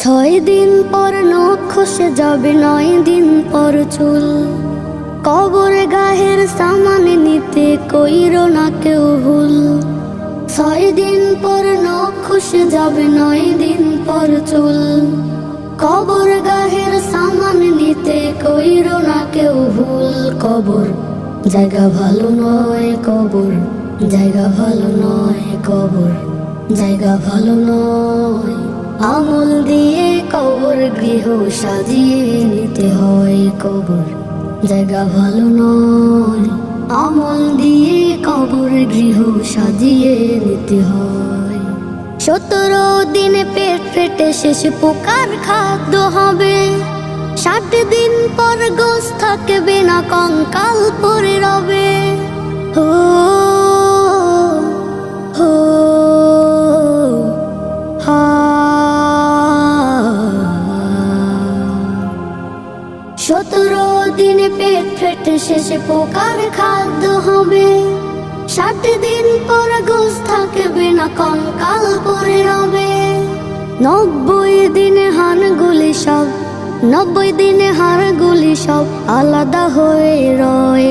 6 দিন পর নখ খসে যাবে, 9 দিন পর চুল। কবর গাহের সামান নিতে কইরো না কেউ ভুল। 6 দিন পর নখ খসে যাবে, 9 দিন পর চুল। কবর গাহের সামান নিতে কইরো না কেউ ভুল। কবর জায়গা ভালো নয়, কবর জায়গা ভালো নয়, কবর জায়গা ভালো নয়। আমল দিয়ে কবর গৃহ সাজিয়ে নিতে হয়, কবর জায়গা ভালো নয়। আমল দিয়ে কবর গৃহ সাজিয়ে নিতে হয়। 17 দিনে পেট ফেটে শেষ পোকার খাদ্য হবে। 60 দিন পর গোশ থাকবে না, কঙ্কাল পরে রবে। হো হো হা 17 দিনে পেট ফেটে শেষে পোকার খাদ্য হবে। 60 দিন পর গোশ থাকবে না, কঙ্কাল পরে রবে। 90 দিনে হাড়গুলি সব, 90 দিনে হাড়গুলি সব আলাদা হয়ে রয়।